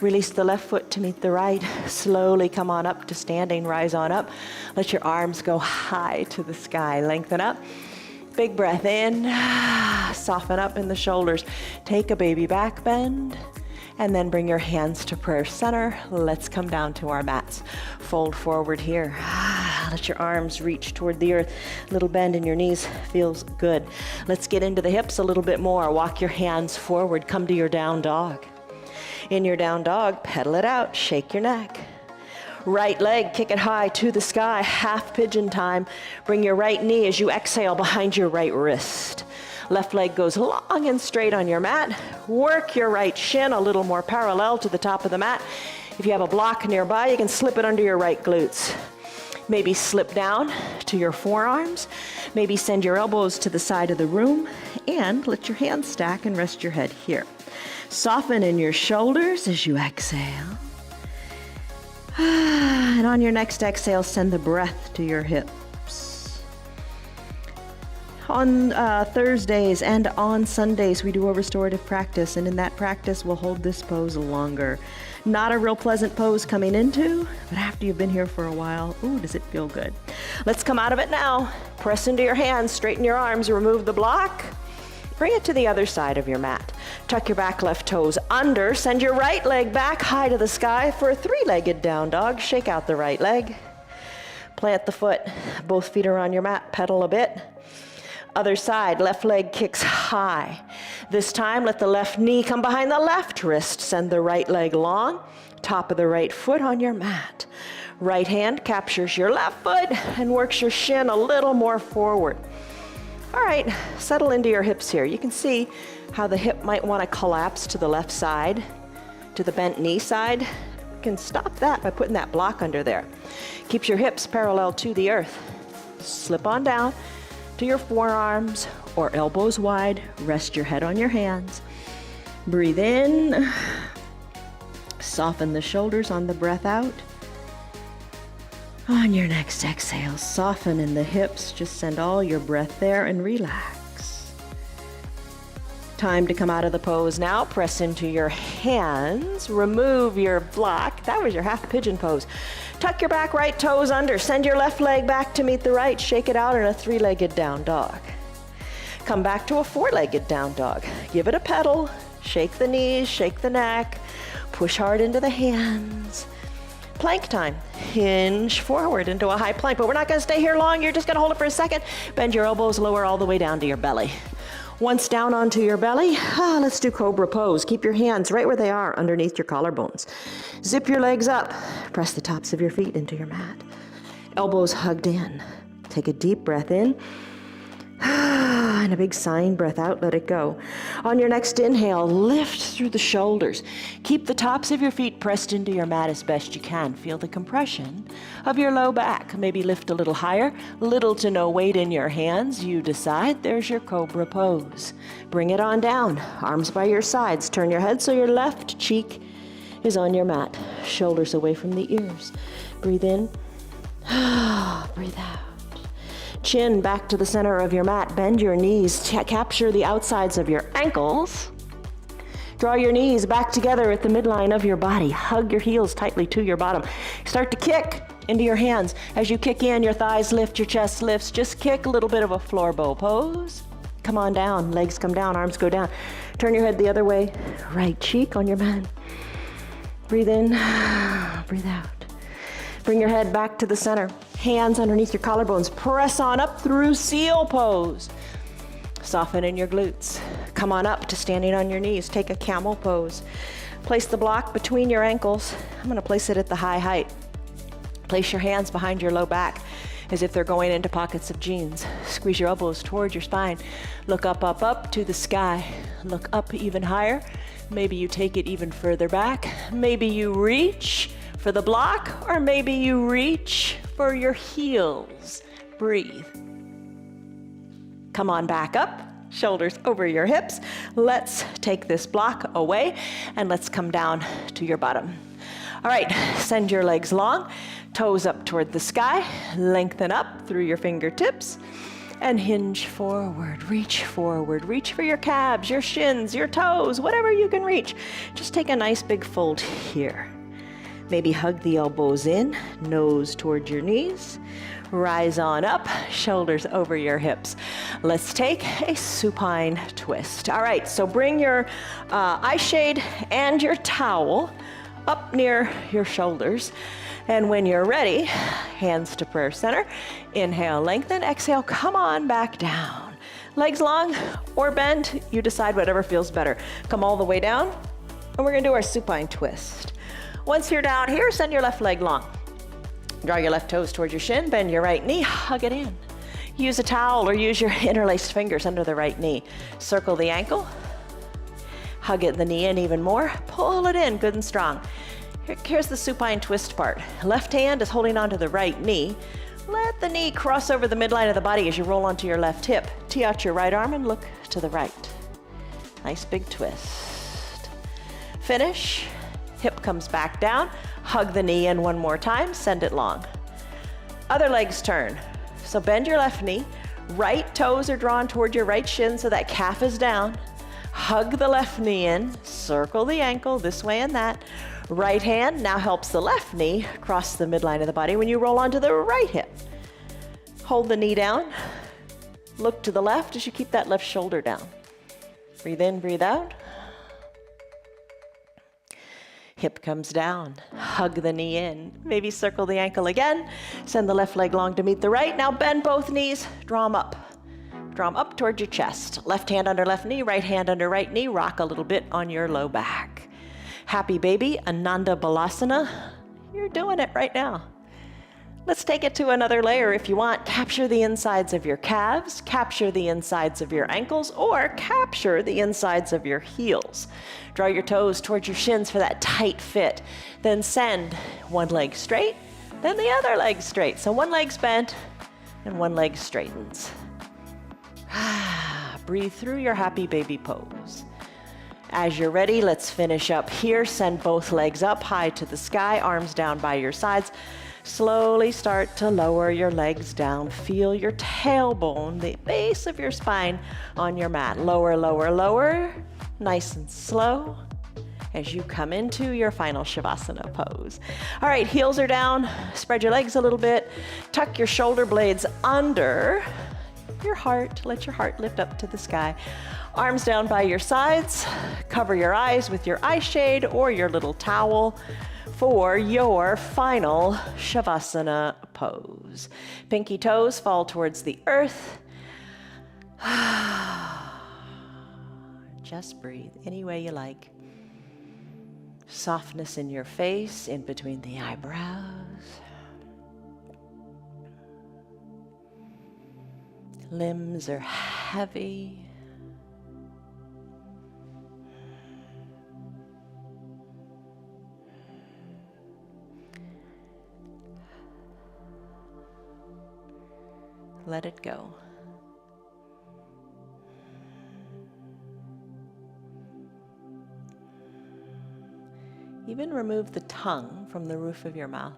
Release the left foot to meet the right. Slowly come on up to standing, rise on up. Let your arms go high to the sky. Lengthen up. Big breath in. Soften up in the shoulders. Take a baby back bend. And then bring your hands to prayer center. Let's come down to our mats. Fold forward here. Let your arms reach toward the earth. Little bend in your knees feels good. Let's get into the hips a little bit more. Walk your hands forward. Come to your down dog. In your down dog, pedal it out. Shake your neck. Right leg, kick it high to the sky. Half pigeon time. Bring your right knee as you exhale behind your right wrist. Left leg goes long and straight on your mat. Work your right shin a little more parallel to the top of the mat. If you have a block nearby, you can slip it under your right glutes. Maybe slip down to your forearms. Maybe send your elbows to the side of the room and let your hands stack and rest your head here. Soften in your shoulders as you exhale. And on your next exhale, send the breath to your hips. On Thursdays and on Sundays, we do a restorative practice, and in that practice, we'll hold this pose longer. Not a real pleasant pose coming into, but after you've been here for a while, ooh, does it feel good. Let's come out of it now. Press into your hands, straighten your arms, remove the block. Bring it to the other side of your mat. Tuck your back left toes under, send your right leg back high to the sky for a 3-legged down dog. Shake out the right leg. Plant the foot, both feet are on your mat, pedal a bit. Other side, left leg kicks high. This time, let the left knee come behind the left wrist. Send the right leg long, top of the right foot on your mat. Right hand captures your left foot and works your shin a little more forward. All right, settle into your hips here. You can see how the hip might want to collapse to the left side, to the bent knee side. You can stop that by putting that block under there. Keeps your hips parallel to the earth. Slip on down to your forearms or elbows wide. Rest your head on your hands. Breathe in. Soften the shoulders on the breath out. On your next exhale, soften in the hips. Just send all your breath there and relax. Time to come out of the pose now. Press into your hands. Remove your block. That was your half pigeon pose. Tuck your back right toes under. Send your left leg back to meet the right. Shake it out in a three-legged down dog. Come back to a four-legged down dog. Give it a pedal. Shake the knees, shake the neck. Push hard into the hands. Plank time. Hinge forward into a high plank, but we're not going to stay here long. You're just going to hold it for a second. Bend your elbows lower all the way down to your belly. Once down onto your belly, let's do cobra pose. Keep your hands right where they are underneath your collarbones. Zip your legs up. Press the tops of your feet into your mat. Elbows hugged in. Take a deep breath in. And a big sighing breath out, let it go. On your next inhale, lift through the shoulders. Keep the tops of your feet pressed into your mat as best you can. Feel the compression of your low back. Maybe lift a little higher, little to no weight in your hands. You decide. There's your cobra pose. Bring it on down. Arms by your sides. Turn your head so your left cheek is on your mat. Shoulders away from the ears. Breathe in. Breathe out. Chin back to the center of your mat. Bend your knees. Capture the outsides of your ankles. Draw your knees back together at the midline of your body. Hug your heels tightly to your bottom. Start to kick into your hands. As you kick in, your thighs lift, your chest lifts. Just kick, a little bit of a floor bow pose. Come on down. Legs come down, arms go down. Turn your head the other way. Right cheek on your mat. Breathe in, breathe out. Bring your head back to the center. Hands underneath your collarbones. Press on up through seal pose. Soften in your glutes. Come on up to standing on your knees. Take a camel pose. Place the block between your ankles. I'm going to place it at the high height. Place your hands behind your low back as if they're going into pockets of jeans. Squeeze your elbows toward your spine. Look up, up, up to the sky. Look up even higher. Maybe you take it even further back. Maybe you reach for the block, or maybe you reach for your heels. Breathe. Come on back up, shoulders over your hips. Let's take this block away and let's come down to your bottom. All right, send your legs long, toes up toward the sky, lengthen up through your fingertips and hinge forward, reach for your calves, your shins, your toes, whatever you can reach. Just take a nice big fold here. Maybe hug the elbows in, nose toward your knees. Rise on up, shoulders over your hips. Let's take a supine twist. All right, so bring your eye shade and your towel up near your shoulders. And when you're ready, hands to prayer center. Inhale, lengthen. Exhale, come on back down. Legs long or bent, you decide whatever feels better. Come all the way down, and we're gonna do our supine twist. Once you're down here, send your left leg long. Draw your left toes towards your shin, bend your right knee, hug it in. Use a towel or use your interlaced fingers under the right knee. Circle the ankle, hug it the knee in even more, pull it in good and strong. Here's the supine twist part. Left hand is holding onto the right knee. Let the knee cross over the midline of the body as you roll onto your left hip. Tee out your right arm and look to the right. Nice big twist. Finish. Hip comes back down, hug the knee in one more time, send it long. Other legs turn. So bend your left knee, right toes are drawn toward your right shin so that calf is down. Hug the left knee in, circle the ankle this way and that. Right hand now helps the left knee cross the midline of the body when you roll onto the right hip. Hold the knee down, look to the left as you keep that left shoulder down. Breathe in, breathe out. Hip comes down, hug the knee in, maybe circle the ankle again, send the left leg long to meet the right. Now bend both knees, draw them up. Draw them up towards your chest. Left hand under left knee, right hand under right knee, rock a little bit on your low back. Happy baby, Ananda Balasana. You're doing it right now. Let's take it to another layer if you want. Capture the insides of your calves, capture the insides of your ankles, or capture the insides of your heels. Draw your toes towards your shins for that tight fit. Then send one leg straight, then the other leg straight. So one leg's bent and one leg straightens. Breathe through your happy baby pose. As you're ready, let's finish up here. Send both legs up high to the sky, arms down by your sides. Slowly start to lower your legs down. Feel your tailbone, the base of your spine on your mat. Lower, lower, lower, nice and slow as you come into your final Shavasana pose. All right, heels are down. Spread your legs a little bit. Tuck your shoulder blades under your heart. Let your heart lift up to the sky. Arms down by your sides. Cover your eyes with your eye shade or your little towel for your final Shavasana pose. Pinky toes fall towards the earth. Just breathe any way you like. Softness in your face, in between the eyebrows. Limbs are heavy. Let it go. Even remove the tongue from the roof of your mouth.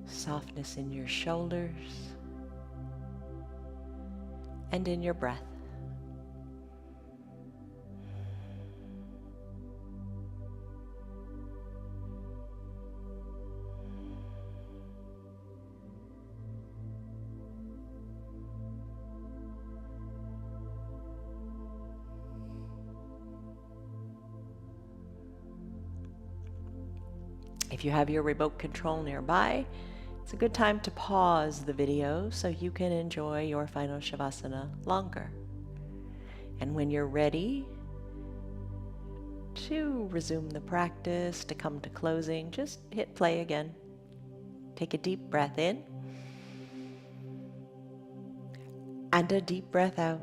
Softness in your shoulders and in your breath. If you have your remote control nearby, it's a good time to pause the video so you can enjoy your final Shavasana longer. And when you're ready to resume the practice, to come to closing, just hit play again. Take a deep breath in and a deep breath out.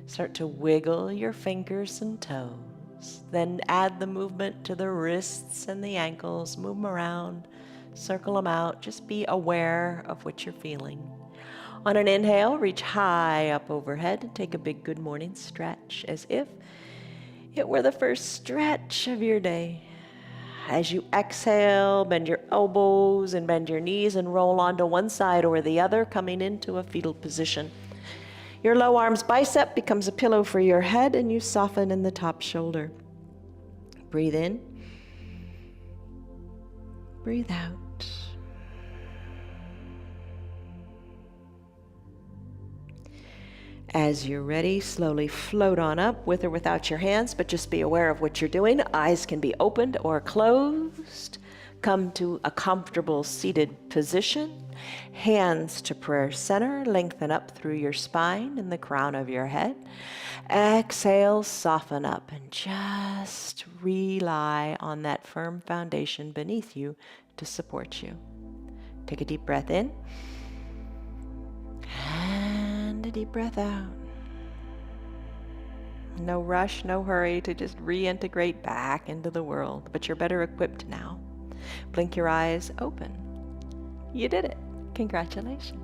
Start to wiggle your fingers and toes. Then add the movement to the wrists and the ankles. Move them around, circle them out. Just be aware of what you're feeling. On an inhale, reach high up overhead and take a big good morning stretch as if it were the first stretch of your day. As you exhale, bend your elbows and bend your knees and roll onto one side or the other, coming into a fetal position. Your low arms bicep becomes a pillow for your head and you soften in the top shoulder. Breathe in. Breathe out. As you're ready, slowly float on up with or without your hands, but just be aware of what you're doing. Eyes can be opened or closed. Come to a comfortable seated position. Hands to prayer center, lengthen up through your spine and the crown of your head. Exhale, soften up and just rely on that firm foundation beneath you to support you. Take a deep breath in and a deep breath out. No rush, no hurry to just reintegrate back into the world, but you're better equipped now. Blink your eyes open. You did it. Congratulations.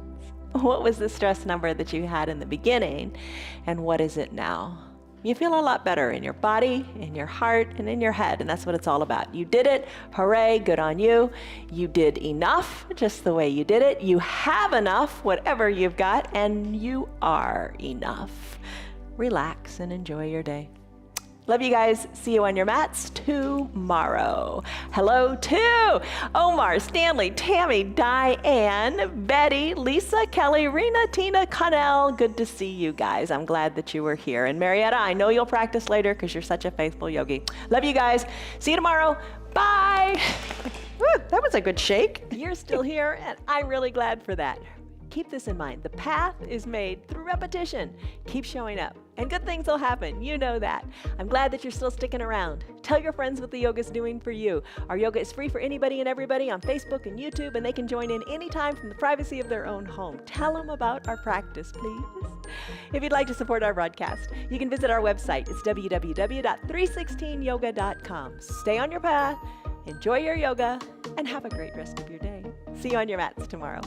What was the stress number that you had in the beginning, and what is it now? You feel a lot better in your body, in your heart, and in your head, and that's what it's all about. You did it. Hooray, good on you. You did enough, just the way you did it. You have enough, whatever you've got, and you are enough. Relax and enjoy your day. Love you guys. See you on your mats tomorrow. Hello to Omar, Stanley, Tammy, Diane, Betty, Lisa, Kelly, Rena, Tina, Connell. Good to see you guys. I'm glad that you were here. And Marietta, I know you'll practice later because you're such a faithful yogi. Love you guys. See you tomorrow. Bye. Woo, that was a good shake. You're still here, and I'm really glad for that. Keep this in mind. The path is made through repetition. Keep showing up, and good things will happen. You know that. I'm glad that you're still sticking around. Tell your friends what the yoga's doing for you. Our yoga is free for anybody and everybody on Facebook and YouTube, and they can join in anytime from the privacy of their own home. Tell them about our practice, please. If you'd like to support our broadcast, you can visit our website. It's www.316yoga.com. Stay on your path, enjoy your yoga, and have a great rest of your day. See you on your mats tomorrow.